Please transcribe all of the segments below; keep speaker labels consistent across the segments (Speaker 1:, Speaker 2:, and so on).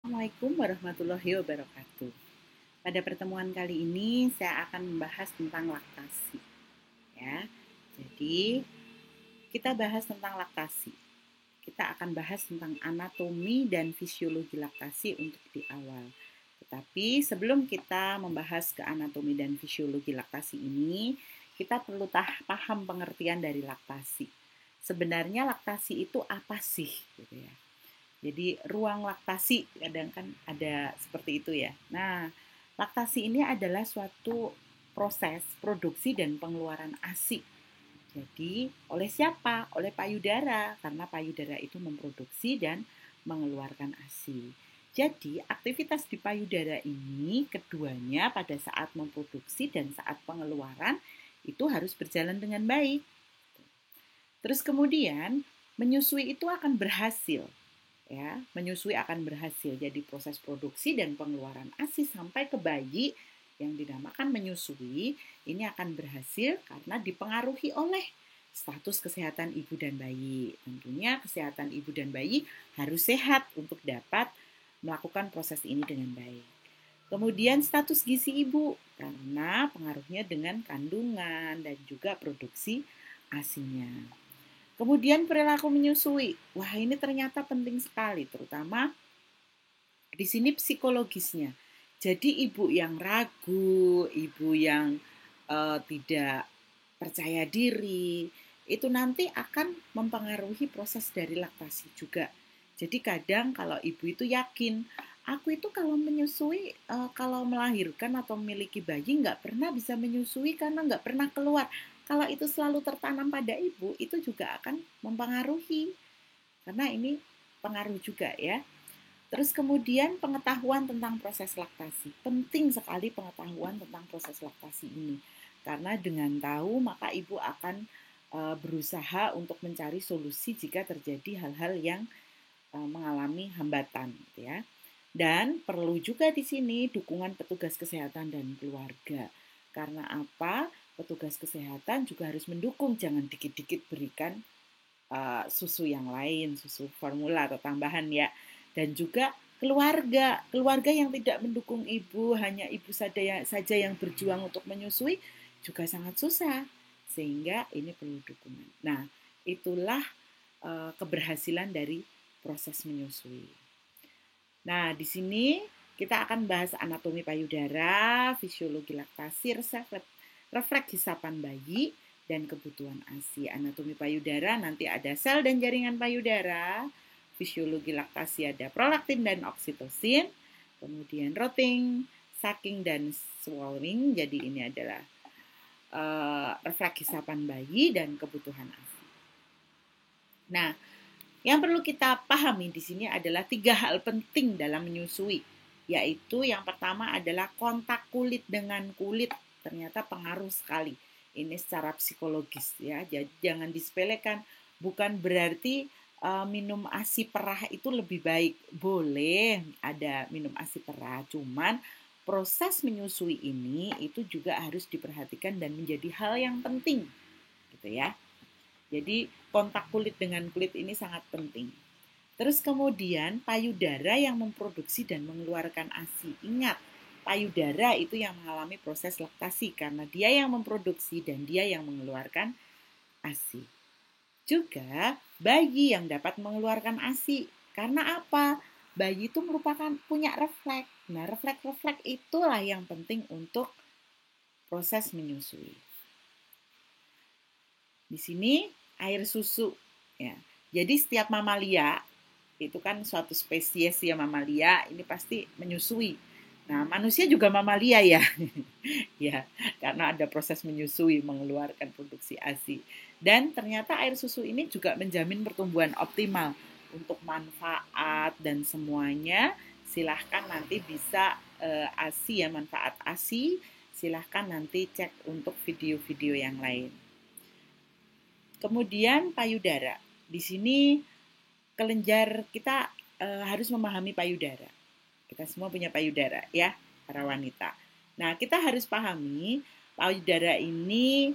Speaker 1: Assalamualaikum warahmatullahi wabarakatuh. Pada pertemuan kali ini saya akan membahas tentang laktasi, ya. Jadi, kita bahas tentang laktasi. Kita akan bahas tentang anatomi dan fisiologi laktasi untuk di awal. Tetapi sebelum kita membahas ke anatomi dan fisiologi laktasi ini, kita perlu paham pengertian dari laktasi. Sebenarnya laktasi itu apa sih, gitu ya. Jadi ruang laktasi kadang kan ada seperti itu ya. Nah, laktasi ini adalah suatu proses produksi dan pengeluaran ASI. Jadi oleh siapa? Oleh payudara karena payudara itu memproduksi dan mengeluarkan ASI. Jadi aktivitas di payudara ini keduanya pada saat memproduksi dan saat pengeluaran itu harus berjalan dengan baik. Terus kemudian menyusui itu akan berhasil, ya. Menyusui akan berhasil. Jadi proses produksi dan pengeluaran ASI sampai ke bayi yang dinamakan menyusui ini akan berhasil karena dipengaruhi oleh status kesehatan ibu dan bayi. Tentunya kesehatan ibu dan bayi harus sehat untuk dapat melakukan proses ini dengan baik. Kemudian status gizi ibu karena pengaruhnya dengan kandungan dan juga produksi ASINya. Kemudian perilaku menyusui. Wah, ini ternyata penting sekali, terutama di sini psikologisnya. Jadi ibu yang ragu, ibu yang tidak percaya diri, itu nanti akan mempengaruhi proses dari laktasi juga. Jadi kadang kalau ibu itu yakin, aku itu kalau menyusui, kalau melahirkan atau memiliki bayi nggak pernah bisa menyusui karena nggak pernah keluar. Kalau itu selalu tertanam pada ibu, itu juga akan mempengaruhi. Karena ini pengaruh juga ya. Terus kemudian pengetahuan tentang proses laktasi. Penting sekali pengetahuan tentang proses laktasi ini. Karena dengan tahu maka ibu akan berusaha untuk mencari solusi jika terjadi hal-hal yang mengalami hambatan, gitu ya. Dan perlu juga di sini dukungan petugas kesehatan dan keluarga. Karena apa? Petugas kesehatan juga harus mendukung, jangan dikit-dikit berikan susu yang lain, susu formula atau tambahan ya. Dan juga keluarga yang tidak mendukung ibu, hanya ibu saja yang berjuang untuk menyusui juga sangat susah. Sehingga ini perlu dukungan. Nah, itulah keberhasilan dari proses menyusui. Nah, di sini kita akan bahas anatomi payudara, fisiologi laktasi, refleks hisapan bayi, dan kebutuhan ASI. Anatomi payudara nanti ada sel dan jaringan payudara, fisiologi laktasi ada prolaktin dan oksitosin, kemudian rotting, sucking, dan swallowing. Jadi ini adalah refleks hisapan bayi dan kebutuhan ASI. Nah, yang perlu kita pahami di sini adalah 3 hal penting dalam menyusui, yaitu yang pertama adalah kontak kulit dengan kulit. Ternyata pengaruh sekali. Ini secara psikologis ya. Jadi jangan disepelekan. Bukan berarti minum ASI perah itu lebih baik. Boleh ada minum ASI perah, cuman proses menyusui ini itu juga harus diperhatikan dan menjadi hal yang penting, gitu ya. Jadi kontak kulit dengan kulit ini sangat penting. Terus kemudian payudara yang memproduksi dan mengeluarkan ASI. Ingat, payudara itu yang mengalami proses laktasi karena dia yang memproduksi dan dia yang mengeluarkan ASI. Juga bayi yang dapat mengeluarkan ASI. Karena apa? Bayi itu merupakan punya refleks. Nah, refleks itulah yang penting untuk proses menyusui. Di sini air susu ya. Jadi setiap mamalia itu kan suatu spesies ya mamalia ini pasti menyusui. Nah, manusia juga mamalia ya. Ya, karena ada proses menyusui, mengeluarkan produksi ASI. Dan ternyata air susu ini juga menjamin pertumbuhan optimal untuk manfaat dan semuanya. Silahkan nanti bisa ASI ya, manfaat ASI. Silahkan nanti cek untuk video-video yang lain. Kemudian payudara. Di sini kelenjar kita harus memahami payudara. Kita semua punya payudara ya, para wanita. Nah, kita harus pahami payudara ini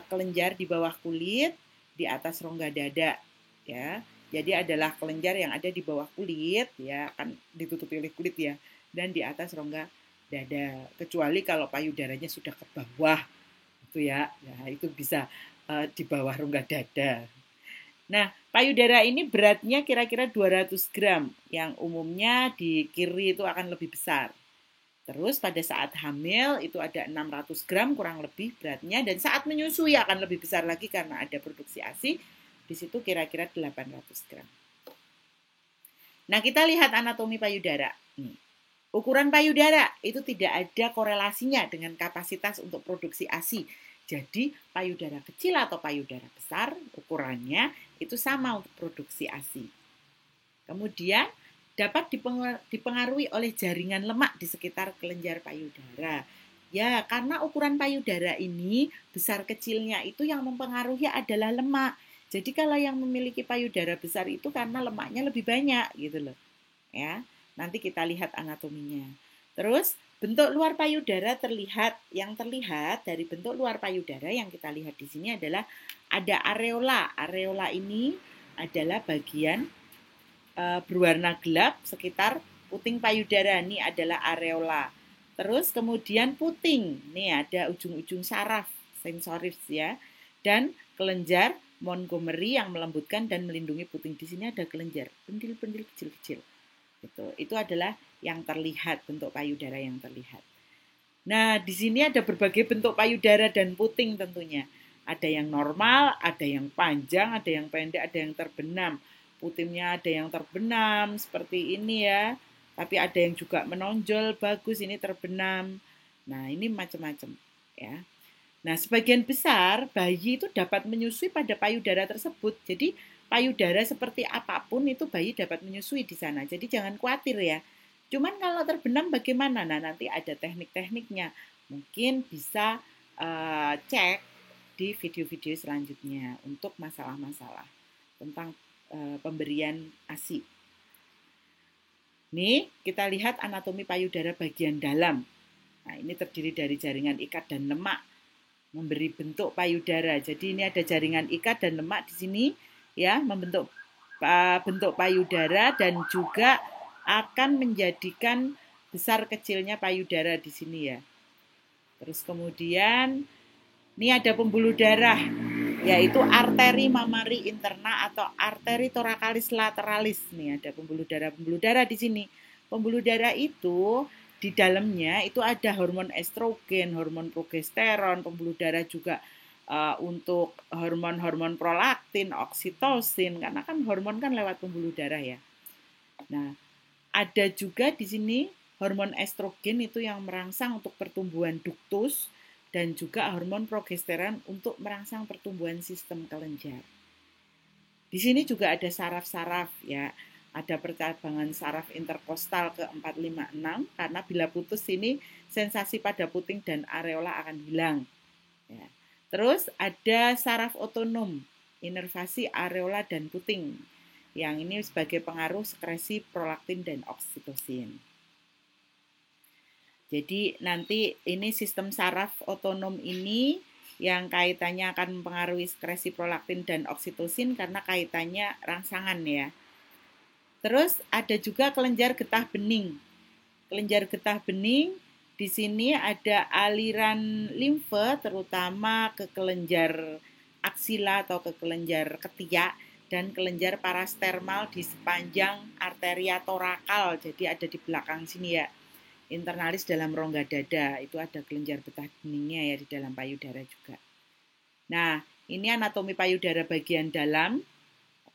Speaker 1: kelenjar di bawah kulit, di atas rongga dada ya. Jadi adalah kelenjar yang ada di bawah kulit, ya kan ditutupi oleh kulit ya, dan di atas rongga dada. Kecuali kalau payudaranya sudah ke bawah, itu ya, itu bisa di bawah rongga dada. Nah, payudara ini beratnya kira-kira 200 gram, yang umumnya di kiri itu akan lebih besar. Terus pada saat hamil itu ada 600 gram kurang lebih beratnya, dan saat menyusui akan lebih besar lagi karena ada produksi ASI. Di situ kira-kira 800 gram. Nah, kita lihat anatomi payudara. Ukuran payudara itu tidak ada korelasinya dengan kapasitas untuk produksi ASI. Jadi, payudara kecil atau payudara besar, ukurannya itu sama untuk produksi ASI. Kemudian, dapat dipengaruhi oleh jaringan lemak di sekitar kelenjar payudara. Ya, karena ukuran payudara ini besar kecilnya itu yang mempengaruhi adalah lemak. Jadi kalau yang memiliki payudara besar itu karena lemaknya lebih banyak gitu loh. Ya, nanti kita lihat anatominya. Terus bentuk luar payudara yang terlihat dari bentuk luar payudara yang kita lihat di sini adalah ada areola. Areola ini adalah bagian berwarna gelap sekitar puting payudara. Ini adalah areola. Terus kemudian puting. Nih ada ujung-ujung saraf sensoris ya. Dan kelenjar Montgomery yang melembutkan dan melindungi puting. Di sini ada kelenjar, pendil-pendil kecil-kecil. Itu adalah yang terlihat, bentuk payudara yang terlihat. Nah, di sini ada berbagai bentuk payudara dan puting tentunya. Ada yang normal, ada yang panjang, ada yang pendek, ada yang terbenam. Putingnya ada yang terbenam seperti ini ya. Tapi ada yang juga menonjol, bagus ini terbenam. Nah, ini macam-macam ya. Nah, sebagian besar bayi itu dapat menyusui pada payudara tersebut. Jadi, payudara seperti apapun itu bayi dapat menyusui di sana. Jadi, jangan khawatir ya. Cuman kalau terbenam bagaimana? Nah, nanti ada teknik-tekniknya. Mungkin bisa cek di video-video selanjutnya untuk masalah-masalah tentang pemberian ASI. Nih, kita lihat anatomi payudara bagian dalam. Nah, ini terdiri dari jaringan ikat dan lemak memberi bentuk payudara. Jadi ini ada jaringan ikat dan lemak di sini ya, membentuk bentuk payudara dan juga akan menjadikan besar kecilnya payudara di sini ya. Terus kemudian ini ada pembuluh darah, yaitu arteri mamari interna atau arteri thoracalis lateralis. Nih ada pembuluh darah di sini. Pembuluh darah itu di dalamnya itu ada hormon estrogen, hormon progesteron, pembuluh darah juga untuk hormon-hormon prolaktin, oksitosin, karena kan hormon kan lewat pembuluh darah ya. Nah, ada juga di sini hormon estrogen itu yang merangsang untuk pertumbuhan duktus dan juga hormon progesteron untuk merangsang pertumbuhan sistem kelenjar. Di sini juga ada saraf-saraf ya. Ada percabangan saraf interkostal ke 456 karena bila putus ini sensasi pada puting dan areola akan hilang. Ya. Terus ada saraf otonom, inervasi areola dan puting. Yang ini sebagai pengaruh sekresi prolaktin dan oksitosin. Jadi nanti ini sistem saraf otonom ini yang kaitannya akan mempengaruhi sekresi prolaktin dan oksitosin karena kaitannya rangsangan ya. Terus ada juga kelenjar getah bening. Kelenjar getah bening di sini ada aliran limfe terutama ke kelenjar aksila atau ke kelenjar ketiak dan kelenjar parastermal di sepanjang arteria torakal. Jadi ada di belakang sini ya. Internalis dalam rongga dada itu ada kelenjar getah beningnya ya di dalam payudara juga. Nah, ini anatomi payudara bagian dalam.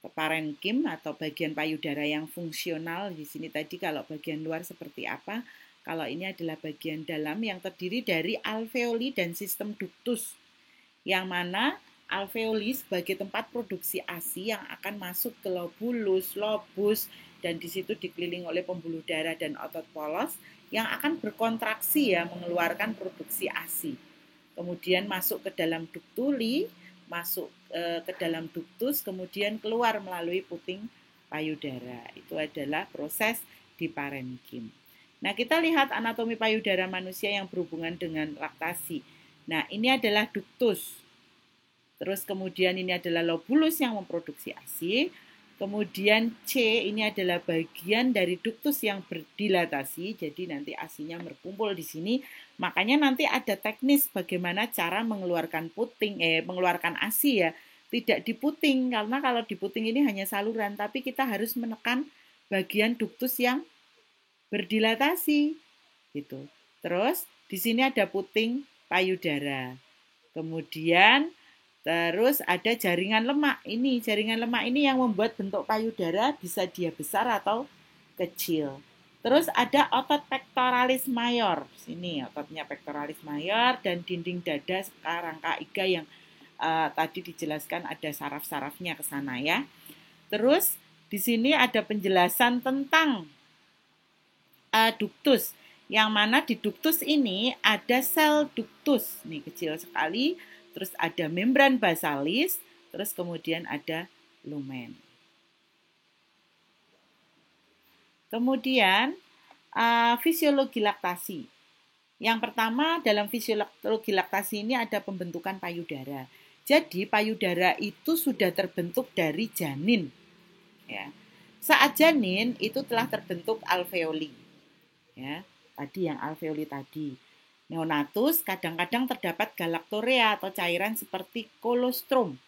Speaker 1: Parenkim atau bagian payudara yang fungsional. Di sini tadi kalau bagian luar seperti apa, kalau ini adalah bagian dalam yang terdiri dari alveoli dan sistem ductus, yang mana alveoli sebagai tempat produksi ASI yang akan masuk ke lobulus, lobus, dan di situ dikelilingi oleh pembuluh darah dan otot polos yang akan berkontraksi ya, mengeluarkan produksi ASI. Kemudian masuk ke dalam ductuli, masuk ke dalam ductus, kemudian keluar melalui puting payudara. Itu adalah proses di parenkim. Nah, kita lihat anatomi payudara manusia yang berhubungan dengan laktasi. Nah, ini adalah ductus. Terus kemudian ini adalah lobulus yang memproduksi ASI. Kemudian C ini adalah bagian dari duktus yang berdilatasi, jadi nanti ASI-nya berkumpul di sini. Makanya nanti ada teknis bagaimana cara mengeluarkan mengeluarkan ASI ya. Tidak diputing, karena kalau diputing ini hanya saluran, tapi kita harus menekan bagian duktus yang berdilatasi gitu. Terus di sini ada puting payudara. Kemudian terus ada jaringan lemak. Ini jaringan lemak ini yang membuat bentuk payudara bisa dia besar atau kecil. Terus ada otot pectoralis major. Sini ototnya pectoralis major dan dinding dada rangka iga yang tadi dijelaskan ada saraf-sarafnya ke sana ya. Terus di sini ada penjelasan tentang duktus. Yang mana di duktus ini ada sel duktus. Nih kecil sekali. Terus ada membran basalis, terus kemudian ada lumen. Kemudian fisiologi laktasi. Yang pertama dalam fisiologi laktasi ini ada pembentukan payudara. Jadi payudara itu sudah terbentuk dari janin. Ya. Saat janin itu telah terbentuk alveoli. Ya, tadi yang alveoli tadi. Neonatus kadang-kadang terdapat galaktorea atau cairan seperti kolostrum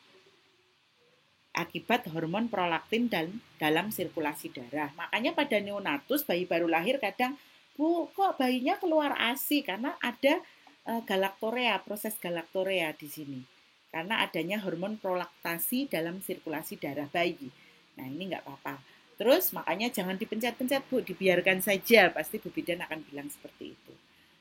Speaker 1: akibat hormon prolaktin dalam sirkulasi darah. Makanya pada neonatus, bayi baru lahir kadang, Bu, kok bayinya keluar ASI? Karena ada galaktorea, proses galaktorea di sini. Karena adanya hormon prolaktasi dalam sirkulasi darah bayi. Nah, ini nggak apa-apa. Terus makanya jangan dipencet-pencet, Bu, dibiarkan saja. Pasti Bu Bidan akan bilang seperti itu.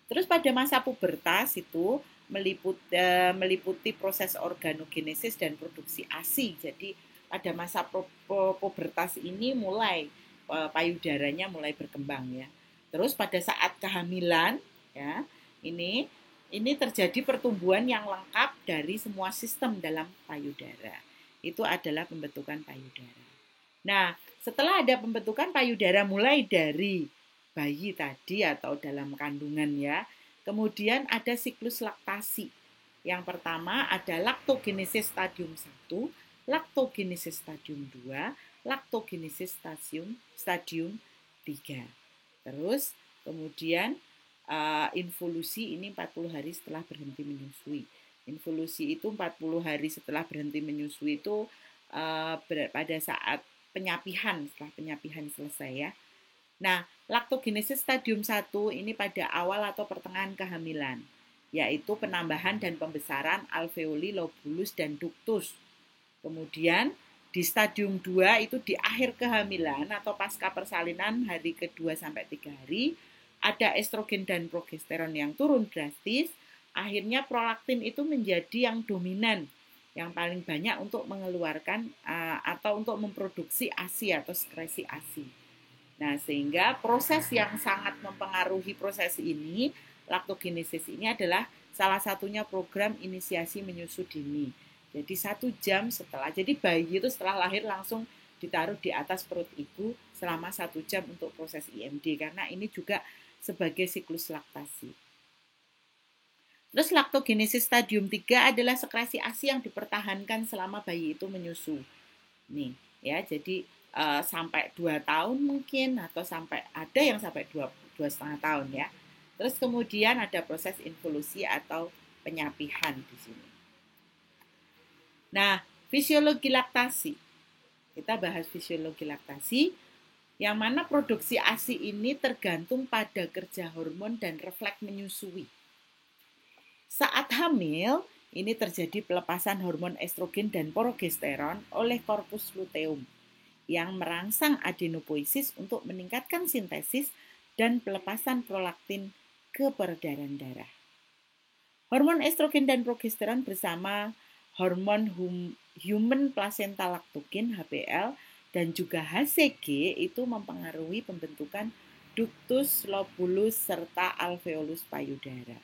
Speaker 1: Terus pada masa pubertas itu meliputi proses organogenesis dan produksi ASI. Jadi pada masa pubertas ini mulai payudaranya mulai berkembang ya. Terus pada saat kehamilan ya, ini terjadi pertumbuhan yang lengkap dari semua sistem dalam payudara. Itu adalah pembentukan payudara. Nah, setelah ada pembentukan payudara mulai dari bayi tadi atau dalam kandungan ya. Kemudian ada siklus laktasi. Yang pertama ada laktogenesis stadium 1, laktogenesis stadium 2, laktogenesis stadium 3. Terus kemudian involusi ini 40 hari setelah berhenti menyusui. Involusi itu 40 hari setelah berhenti menyusui itu pada saat penyapihan, setelah penyapihan selesai ya. Nah, laktogenesis stadium 1 ini pada awal atau pertengahan kehamilan, yaitu penambahan dan pembesaran alveoli, lobulus, dan duktus. Kemudian di stadium 2 itu di akhir kehamilan atau pasca persalinan hari ke-2 sampai 3 hari, ada estrogen dan progesteron yang turun drastis, akhirnya prolaktin itu menjadi yang dominan, yang paling banyak untuk mengeluarkan atau untuk memproduksi ASI atau sekresi ASI. Nah, sehingga proses yang sangat mempengaruhi proses ini, laktogenesis ini adalah salah satunya program inisiasi menyusu dini. Jadi 1 jam setelah, jadi bayi itu setelah lahir langsung ditaruh di atas perut ibu selama 1 jam untuk proses IMD, karena ini juga sebagai siklus laktasi. Terus laktogenesis stadium 3 adalah sekresi ASI yang dipertahankan selama bayi itu menyusu. Nih, ya, jadi sampai 2 tahun mungkin, atau ada yang sampai 2,5 tahun ya. Terus kemudian ada proses involusi atau penyapihan di sini. Nah, fisiologi laktasi. Kita bahas fisiologi laktasi, yang mana produksi ASI ini tergantung pada kerja hormon dan refleks menyusui. Saat hamil, ini terjadi pelepasan hormon estrogen dan progesteron oleh korpus luteum yang merangsang adenopoiesis untuk meningkatkan sintesis dan pelepasan prolaktin ke peredaran darah. Hormon estrogen dan progesteron bersama hormon human placenta lactogen HPL dan juga HCG itu mempengaruhi pembentukan ductus, lobulus, serta alveolus payudara.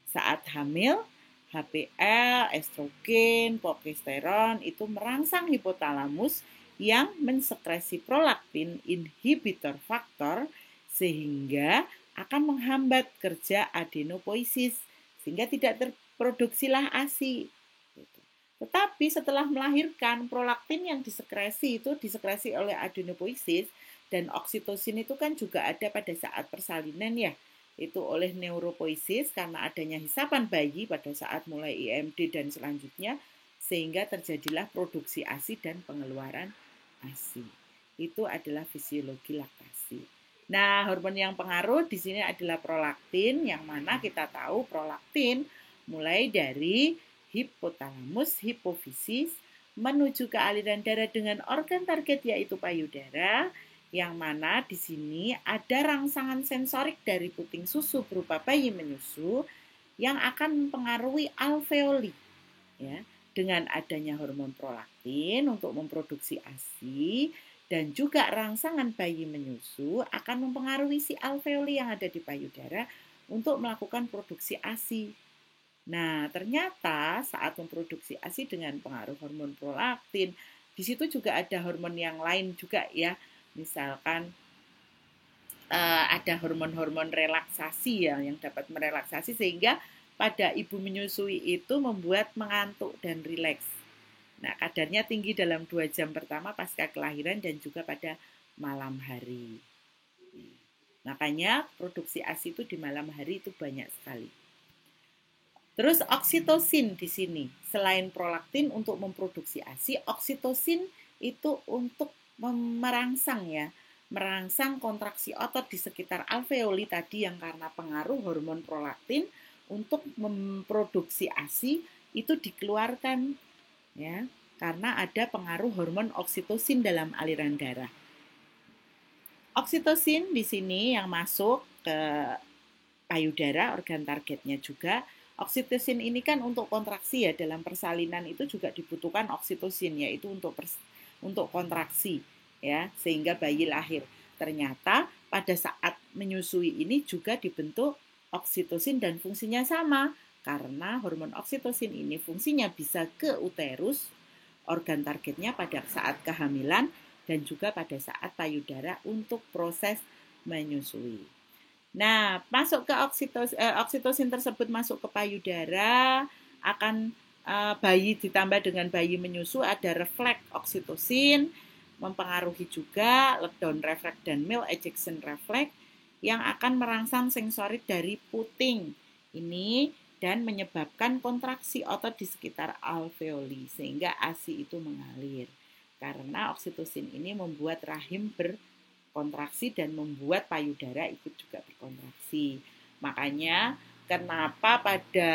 Speaker 1: Saat hamil, HPL, estrogen, progesteron itu merangsang hipotalamus yang mensekresi prolaktin inhibitor faktor sehingga akan menghambat kerja adenopoiesis sehingga tidak terproduksilah ASI. Tetapi setelah melahirkan, prolaktin yang disekresi itu disekresi oleh adenopoiesis, dan oksitosin itu kan juga ada pada saat persalinan ya. Itu oleh neuropoiesis karena adanya hisapan bayi pada saat mulai IMD dan selanjutnya, sehingga terjadilah produksi ASI dan pengeluaran ASI. Itu adalah fisiologi laktasi. Nah, hormon yang pengaruh di sini adalah prolaktin, yang mana kita tahu prolaktin mulai dari hipotalamus, hipofisis, menuju ke aliran darah dengan organ target yaitu payudara, yang mana di sini ada rangsangan sensorik dari puting susu berupa bayi menyusu yang akan mempengaruhi alveoli, ya, dengan adanya hormon prolaktin untuk memproduksi ASI, dan juga rangsangan bayi menyusu akan mempengaruhi si alveoli yang ada di payudara untuk melakukan produksi ASI. Nah, ternyata saat memproduksi ASI dengan pengaruh hormon prolaktin, di situ juga ada hormon yang lain juga ya. Misalkan ada hormon-hormon relaksasi ya, yang dapat merelaksasi sehingga pada ibu menyusui itu membuat mengantuk dan rileks. Nah, kadarnya tinggi dalam 2 jam pertama pasca kelahiran dan juga pada malam hari. Makanya produksi ASI itu di malam hari itu banyak sekali. Terus oksitosin di sini, selain prolaktin untuk memproduksi ASI, oksitosin itu untuk merangsang ya, merangsang kontraksi otot di sekitar alveoli tadi yang karena pengaruh hormon prolaktin untuk memproduksi ASI itu dikeluarkan ya, karena ada pengaruh hormon oksitosin dalam aliran darah. Oksitosin di sini yang masuk ke payudara, organ targetnya juga. Oksitosin ini kan untuk kontraksi ya, dalam persalinan itu juga dibutuhkan oksitosin, yaitu untuk kontraksi ya, sehingga bayi lahir. Ternyata pada saat menyusui ini juga dibentuk oksitosin dan fungsinya sama, karena hormon oksitosin ini fungsinya bisa ke uterus, organ targetnya pada saat kehamilan, dan juga pada saat payudara untuk proses menyusui. Nah, masuk ke oksitosin tersebut masuk ke payudara, akan bayi ditambah dengan bayi menyusu, ada refleks oksitosin, mempengaruhi juga letdown reflex dan milk ejection reflex yang akan merangsang sensorik dari puting ini dan menyebabkan kontraksi otot di sekitar alveoli sehingga ASI itu mengalir. Karena oksitosin ini membuat rahim kontraksi dan membuat payudara ikut juga berkontraksi. Makanya kenapa pada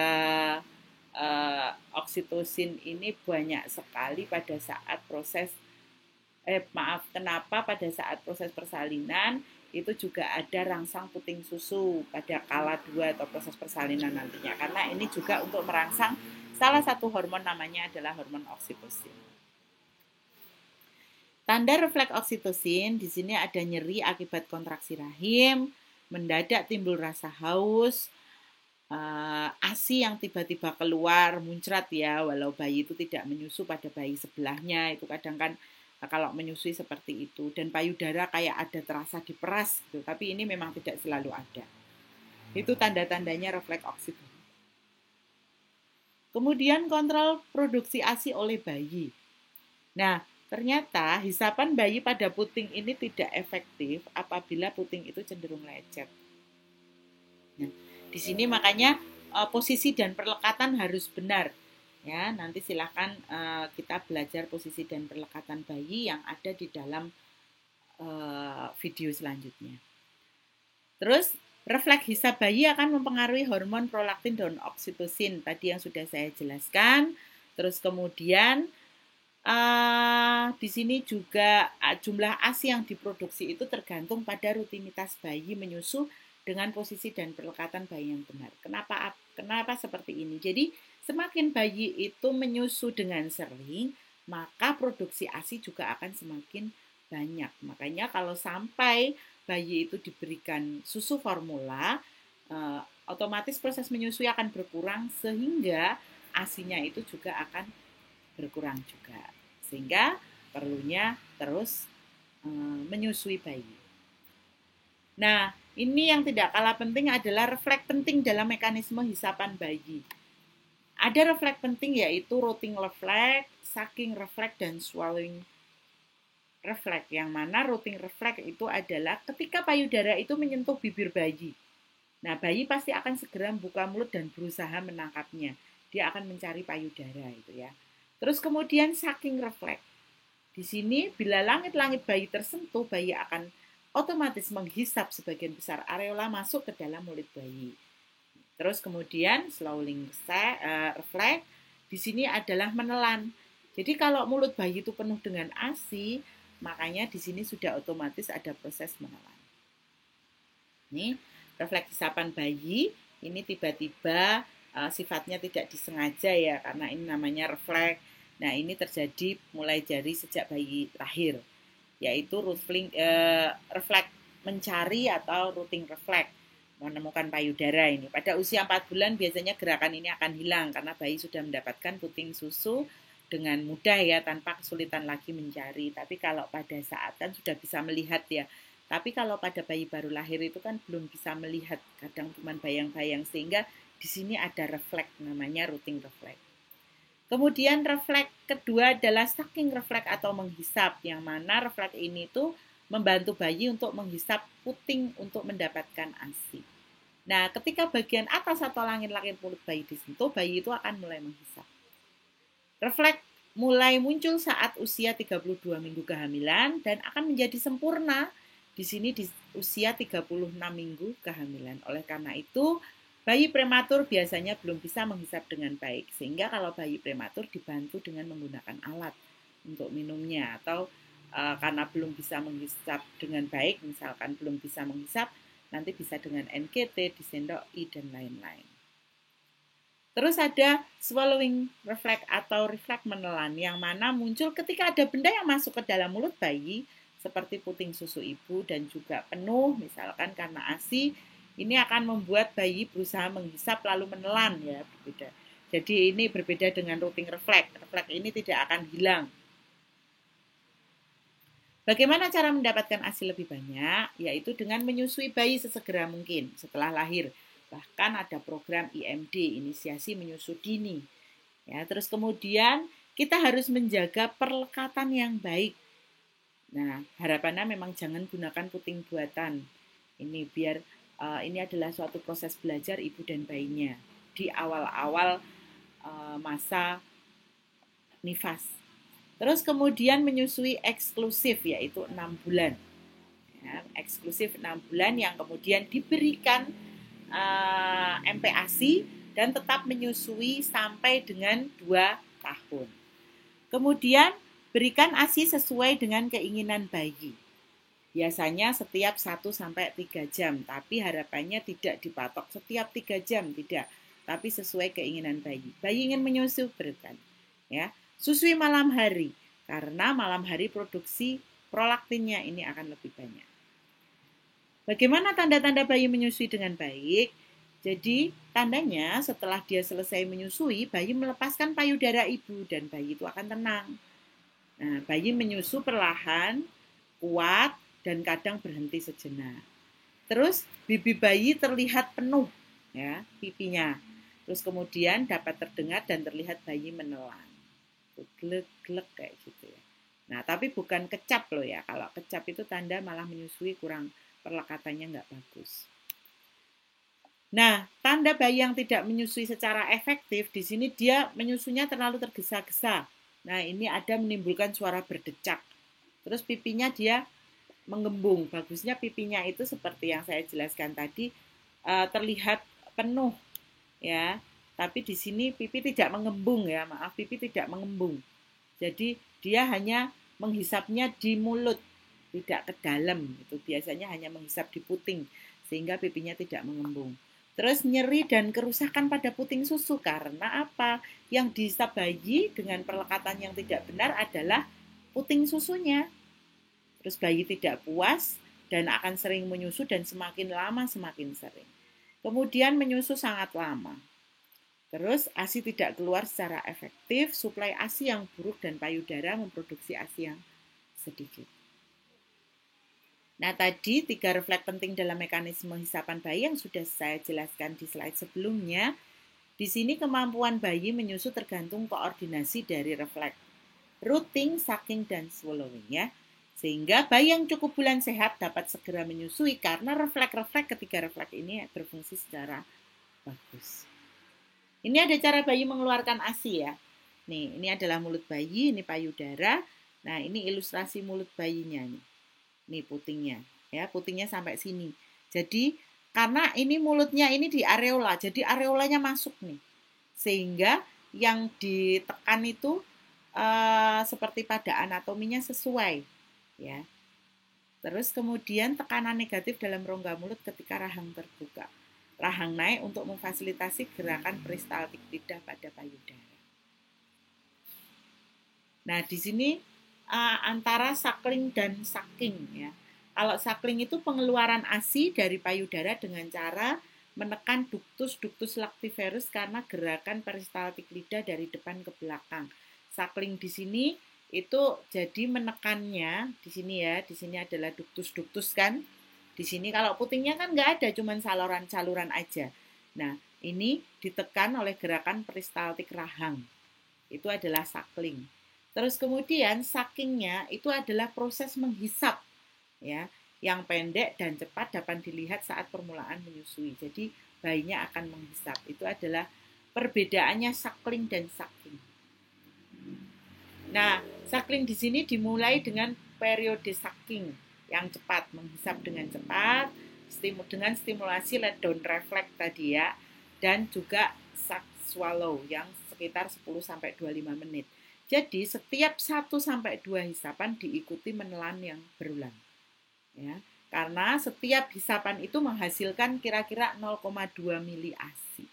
Speaker 1: oksitosin ini banyak sekali pada saat kenapa pada saat proses persalinan itu juga ada rangsang puting susu pada kala 2 atau proses persalinan nantinya. Karena ini juga untuk merangsang salah satu hormon namanya adalah hormon oksitosin. Tanda refleks oksitosin, di sini ada nyeri akibat kontraksi rahim, mendadak timbul rasa haus, ASI yang tiba-tiba keluar, muncrat ya, walau bayi itu tidak menyusu pada bayi sebelahnya, itu kadang kan kalau menyusui seperti itu, dan payudara kayak ada terasa diperas gitu, tapi ini memang tidak selalu ada. Itu tanda-tandanya refleks oksitosin. Kemudian kontrol produksi ASI oleh bayi. Nah, ternyata hisapan bayi pada puting ini tidak efektif apabila puting itu cenderung lecet. Nah, di sini makanya posisi dan perlekatan harus benar. Ya, nanti silahkan kita belajar posisi dan perlekatan bayi yang ada di dalam video selanjutnya. Terus refleks hisap bayi akan mempengaruhi hormon prolaktin dan oksitosin tadi yang sudah saya jelaskan. Terus kemudian di sini juga jumlah ASI yang diproduksi itu tergantung pada rutinitas bayi menyusu dengan posisi dan perlekatan bayi yang benar. Kenapa seperti ini? Jadi semakin bayi itu menyusu dengan sering, maka produksi ASI juga akan semakin banyak. Makanya kalau sampai bayi itu diberikan susu formula, otomatis proses menyusui akan berkurang sehingga ASI-nya itu juga akan berkurang juga, sehingga perlunya terus menyusui bayi. Nah, ini yang tidak kalah penting adalah refleks penting dalam mekanisme hisapan bayi. Ada refleks penting yaitu rotting refleks, sucking refleks, dan swallowing refleks. Yang mana rotting refleks itu adalah ketika payudara itu menyentuh bibir bayi. Nah, bayi pasti akan segera membuka mulut dan berusaha menangkapnya. Dia akan mencari payudara itu ya. Terus kemudian sucking refleks. Di sini bila langit-langit bayi tersentuh, bayi akan otomatis menghisap sebagian besar areola masuk ke dalam mulut bayi. Terus kemudian swallowing refleks di sini adalah menelan. Jadi kalau mulut bayi itu penuh dengan ASI, makanya di sini sudah otomatis ada proses menelan. Ini refleks hisapan bayi, ini tiba-tiba sifatnya tidak disengaja ya, karena ini namanya refleks. Nah, ini terjadi mulai dari sejak bayi lahir, yaitu refleks mencari atau rooting refleks, menemukan payudara ini. Pada usia 4 bulan biasanya gerakan ini akan hilang karena bayi sudah mendapatkan puting susu dengan mudah ya, tanpa kesulitan lagi mencari. Tapi kalau pada saat kan sudah bisa melihat ya. Tapi kalau pada bayi baru lahir itu kan belum bisa melihat, kadang cuma bayang-bayang, sehingga di sini ada refleks namanya rooting refleks. Kemudian refleks kedua adalah sucking refleks atau menghisap, yang mana refleks ini tuh membantu bayi untuk menghisap puting untuk mendapatkan ASI. Nah, ketika bagian atas atau langit-langit mulut bayi disentuh, bayi itu akan mulai menghisap. Refleks mulai muncul saat usia 32 minggu kehamilan dan akan menjadi sempurna di sini di usia 36 minggu kehamilan. Oleh karena itu, bayi prematur biasanya belum bisa menghisap dengan baik, sehingga kalau bayi prematur dibantu dengan menggunakan alat untuk minumnya, atau karena belum bisa menghisap dengan baik, misalkan belum bisa menghisap, nanti bisa dengan NKT, disendoi, dan lain-lain. Terus ada swallowing refleks atau refleks menelan, yang mana muncul ketika ada benda yang masuk ke dalam mulut bayi, seperti puting susu ibu dan juga penuh, misalkan karena ASI, ini akan membuat bayi berusaha menghisap lalu menelan ya, berbeda. Jadi ini berbeda dengan rooting refleks. Refleks ini tidak akan hilang. Bagaimana cara mendapatkan ASI lebih banyak? Yaitu dengan menyusui bayi sesegera mungkin setelah lahir. Bahkan ada program IMD, inisiasi menyusu dini. Ya, terus kemudian kita harus menjaga perlekatan yang baik. Nah, harapannya memang jangan gunakan puting buatan. Ini biar ini adalah suatu proses belajar ibu dan bayinya di awal-awal masa nifas. Terus kemudian menyusui eksklusif yaitu 6 bulan. Ya, eksklusif 6 bulan yang kemudian diberikan MPASI dan tetap menyusui sampai dengan 2 tahun. Kemudian berikan ASI sesuai dengan keinginan bayi. Biasanya setiap 1-3 jam, tapi harapannya tidak dipatok setiap 3 jam, tidak. Tapi sesuai keinginan bayi. Bayi ingin menyusu, berikan. Ya. Susui malam hari, karena malam hari produksi prolaktinnya ini akan lebih banyak. Bagaimana tanda-tanda bayi menyusui dengan baik? Jadi tandanya setelah dia selesai menyusui, bayi melepaskan payudara ibu dan bayi itu akan tenang. Nah, bayi menyusu perlahan, kuat, dan kadang berhenti sejenak. Terus bibi bayi terlihat penuh, ya, pipinya. Terus kemudian dapat terdengar dan terlihat bayi menelan. Glek-glek kayak gitu ya. Nah, tapi bukan kecap loh ya. Kalau kecap itu tanda malah menyusui kurang, perlekatannya nggak bagus. Nah, tanda bayi yang tidak menyusui secara efektif, di sini dia menyusunya terlalu tergesa-gesa. Nah, ini ada menimbulkan suara berdecak. Terus pipinya dia menggembung. Bagusnya pipinya itu seperti yang saya jelaskan tadi, terlihat penuh ya. Tapi di sini pipi tidak mengembung ya, maaf, pipi tidak mengembung. Jadi dia hanya menghisapnya di mulut, tidak ke dalam. Itu biasanya hanya menghisap di puting, sehingga pipinya tidak mengembung. Terus nyeri dan kerusakan pada puting susu, karena apa? Yang dihisap bayi dengan perlekatan yang tidak benar adalah puting susunya. Terus bayi tidak puas dan akan sering menyusu, dan semakin lama semakin sering. Kemudian menyusu sangat lama. Terus ASI tidak keluar secara efektif, suplai ASI yang buruk, dan payudara memproduksi ASI yang sedikit. Nah, tadi 3 refleks penting dalam mekanisme hisapan bayi yang sudah saya jelaskan di slide sebelumnya. Di sini kemampuan bayi menyusu tergantung koordinasi dari refleks, rooting, sucking, dan swallowing ya. Sehingga bayi yang cukup bulan sehat dapat segera menyusui karena ketiga refleks ini berfungsi secara bagus. Ini ada cara bayi mengeluarkan ASI ya. Nih, ini adalah mulut bayi, ini payudara. Nah, ini ilustrasi mulut bayinya nih. Nih putingnya, ya, putingnya sampai sini. Jadi, karena ini mulutnya ini di areola, jadi areolanya masuk nih. Sehingga yang ditekan itu seperti pada anatominya sesuai, ya. Terus kemudian tekanan negatif dalam rongga mulut ketika rahang terbuka. Rahang naik untuk memfasilitasi gerakan peristaltik lidah pada payudara. Nah, di sini antara suckling dan sucking ya. Kalau suckling itu pengeluaran ASI dari payudara dengan cara menekan ductus lactiferus karena gerakan peristaltik lidah dari depan ke belakang. Suckling di sini itu jadi menekannya di sini ya, di sini adalah ductus kan. Di sini kalau putingnya kan nggak ada, cuman saluran-saluran aja. Nah, ini ditekan oleh gerakan peristaltik rahang. Itu adalah suckling. Terus kemudian suckingnya itu adalah proses menghisap, ya, yang pendek dan cepat dapat dilihat saat permulaan menyusui. Jadi bayinya akan menghisap. Itu adalah perbedaannya suckling dan sucking. Nah, suckling di sini dimulai dengan periode sucking yang cepat, menghisap dengan cepat, dengan stimulasi let down reflex tadi ya, dan juga suck swallow yang sekitar 10-25 menit. Jadi setiap 1-2 hisapan diikuti menelan yang berulang. Ya, karena setiap hisapan itu menghasilkan kira-kira 0,2 mili ASI.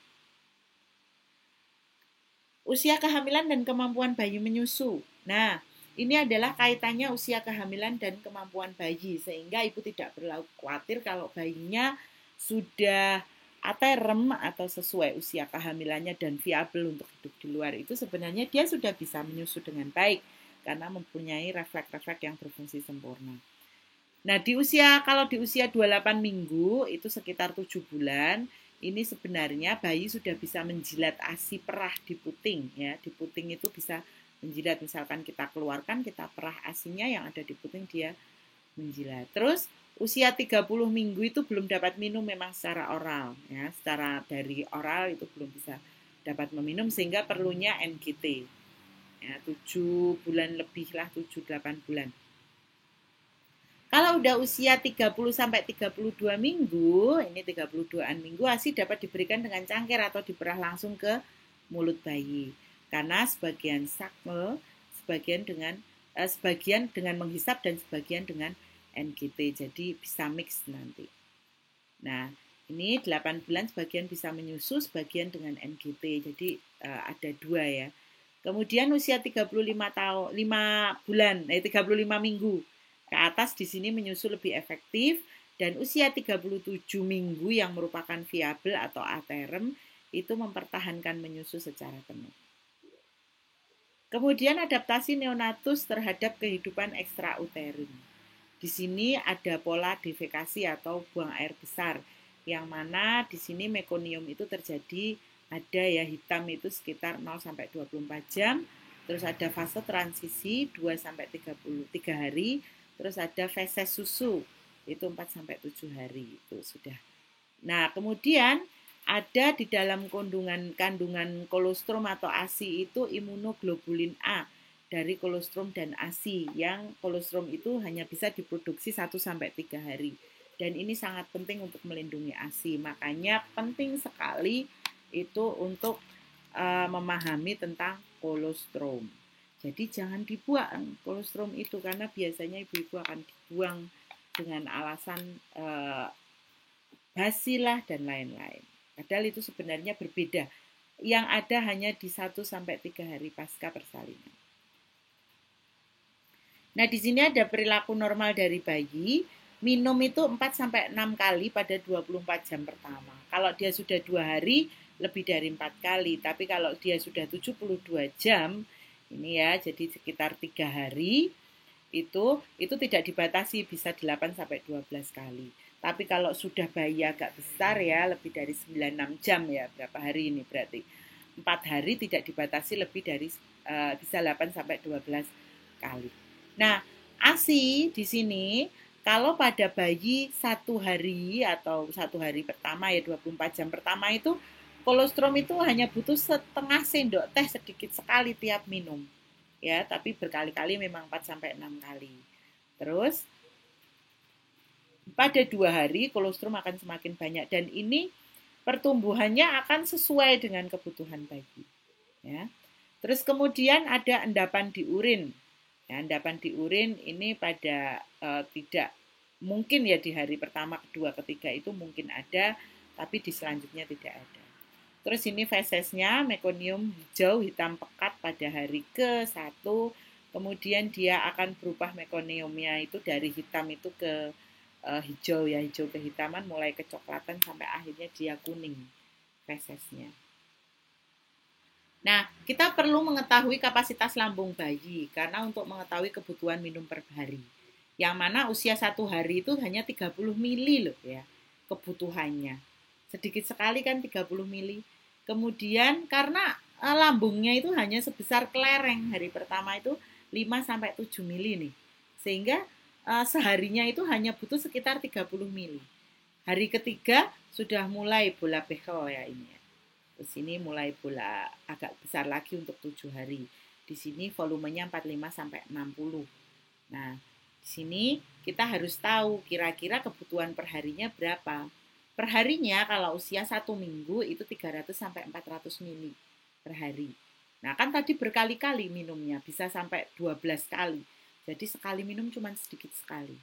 Speaker 1: Usia kehamilan dan kemampuan bayi menyusu. Nah, ini adalah kaitannya usia kehamilan dan kemampuan bayi, sehingga ibu tidak perlu khawatir kalau bayinya sudah aterem atau sesuai usia kehamilannya dan viabel untuk hidup di luar. Itu sebenarnya dia sudah bisa menyusu dengan baik karena mempunyai refleks-refleks yang berfungsi sempurna. Nah, kalau di usia 28 minggu itu sekitar 7 bulan, ini sebenarnya bayi sudah bisa menjilat ASI perah di puting ya. Di puting itu bisa menjilat, misalkan kita keluarkan, kita perah ASINya yang ada di puting, dia menjilat. Terus usia 30 minggu itu belum dapat minum memang secara oral ya, secara dari oral itu belum bisa dapat meminum sehingga perlunya NGT. Ya, 7 bulan lebih lah, 7-8 bulan. Kalau udah usia 30-32 minggu, ini 32-an minggu, ASI dapat diberikan dengan cangkir atau diperah langsung ke mulut bayi. Karena sebagian suckle, sebagian dengan menghisap dan sebagian dengan NGT. Jadi bisa mix nanti. Nah, ini 8 bulan sebagian bisa menyusu, sebagian dengan NGT. Jadi ada 2 ya. Kemudian usia 35 minggu ke atas di sini menyusu lebih efektif, dan usia 37 minggu yang merupakan viabel atau aterem itu mempertahankan menyusu secara penuh. Kemudian adaptasi neonatus terhadap kehidupan ekstrauterin. Di sini ada pola defekasi atau buang air besar, yang mana di sini mekonium itu terjadi, ada ya hitam itu sekitar 0-24 jam, terus ada fase transisi 2-3 hari, terus ada feses susu, itu 4-7 hari, itu sudah. Nah, kemudian ada di dalam kandungan kolostrum atau ASI itu imunoglobulin A dari kolostrum dan ASI, yang kolostrum itu hanya bisa diproduksi 1-3 hari. Dan ini sangat penting untuk melindungi ASI, makanya penting sekali itu untuk memahami tentang kolostrum. Jadi jangan dibuang kolostrum itu, karena biasanya ibu-ibu akan dibuang dengan alasan basi lah dan lain-lain. Padahal itu sebenarnya berbeda. Yang ada hanya di 1-3 hari pasca persalinan. Nah, di sini ada perilaku normal dari bayi. Minum itu 4-6 kali pada 24 jam pertama. Kalau dia sudah 2 hari, lebih dari 4 kali. Tapi kalau dia sudah 72 jam, ini ya, jadi sekitar 3 hari, itu tidak dibatasi, bisa 8-12 kali. Tapi kalau sudah bayi agak besar ya, lebih dari 96 jam ya, berapa hari ini berarti? 4 hari tidak dibatasi lebih dari bisa 8 sampai 12 kali. Nah, ASI di sini kalau pada bayi 1 hari atau 1 hari pertama ya 24 jam pertama itu kolostrum itu hanya butuh setengah sendok teh sedikit sekali tiap minum. Ya, tapi berkali-kali memang 4 sampai 6 kali. Terus pada 2 hari kolostrum akan semakin banyak dan ini pertumbuhannya akan sesuai dengan kebutuhan bayi. Ya. Terus kemudian ada endapan di urin. Ya, endapan di urin ini pada tidak mungkin ya di hari pertama, kedua, ketiga itu mungkin ada, tapi di selanjutnya tidak ada. Terus ini fesesnya mekonium hijau hitam pekat pada hari ke-1. Kemudian dia akan berubah mekoniumnya itu dari hitam itu ke hijau ya, hijau kehitaman mulai kecoklatan sampai akhirnya dia kuning fesesnya. Nah, kita perlu mengetahui kapasitas lambung bayi karena untuk mengetahui kebutuhan minum per hari. Yang mana usia 1 hari itu hanya 30 mili loh ya kebutuhannya. Sedikit sekali kan 30 mili. Kemudian karena lambungnya itu hanya sebesar kelereng, hari pertama itu 5 sampai 7 mili nih. Sehingga seharinya itu hanya butuh sekitar 30 mili. Hari ketiga sudah mulai bola bekel ya ini ya. Terus ini mulai bola agak besar lagi untuk 7 hari. Di sini volumenya 45 sampai 60. Nah, di sini kita harus tahu kira-kira kebutuhan perharinya berapa. Perharinya kalau usia 1 minggu itu 300 sampai 400 mili per hari. Nah, kan tadi berkali-kali minumnya, bisa sampai 12 kali. Jadi sekali minum cuma sedikit sekali.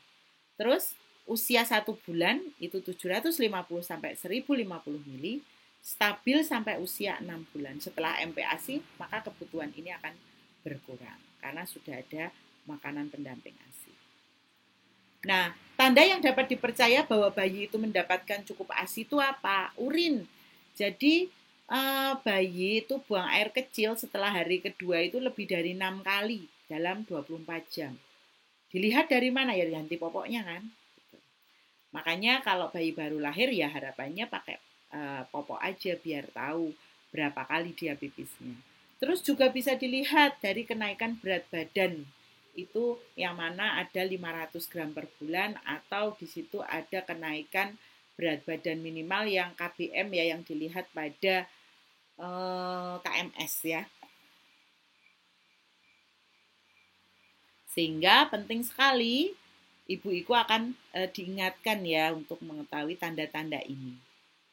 Speaker 1: Terus usia 1 bulan itu 750 sampai 1050 mili. Stabil sampai usia 6 bulan. Setelah MPASI, maka kebutuhan ini akan berkurang karena sudah ada makanan pendamping ASI. Nah, tanda yang dapat dipercaya bahwa bayi itu mendapatkan cukup ASI itu apa? Urin. Jadi bayi itu buang air kecil setelah hari kedua itu lebih dari 6 kali dalam 24 jam. Dilihat dari mana ya? Ganti popoknya kan. Makanya kalau bayi baru lahir ya harapannya pakai popok aja biar tahu berapa kali dia pipisnya. Terus juga bisa dilihat dari kenaikan berat badan itu yang mana ada 500 gram per bulan atau di situ ada kenaikan berat badan minimal yang KBM ya yang dilihat pada KMS ya. Sehingga penting sekali ibu-ibu akan diingatkan ya untuk mengetahui tanda-tanda ini.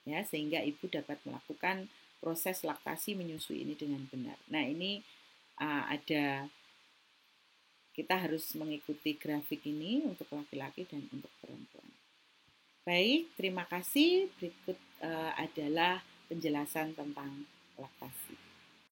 Speaker 1: Ya, sehingga ibu dapat melakukan proses laktasi menyusui ini dengan benar. Nah, ini ada kita harus mengikuti grafik ini untuk laki-laki dan untuk perempuan. Baik, terima kasih. Berikut adalah penjelasan tentang laktasi.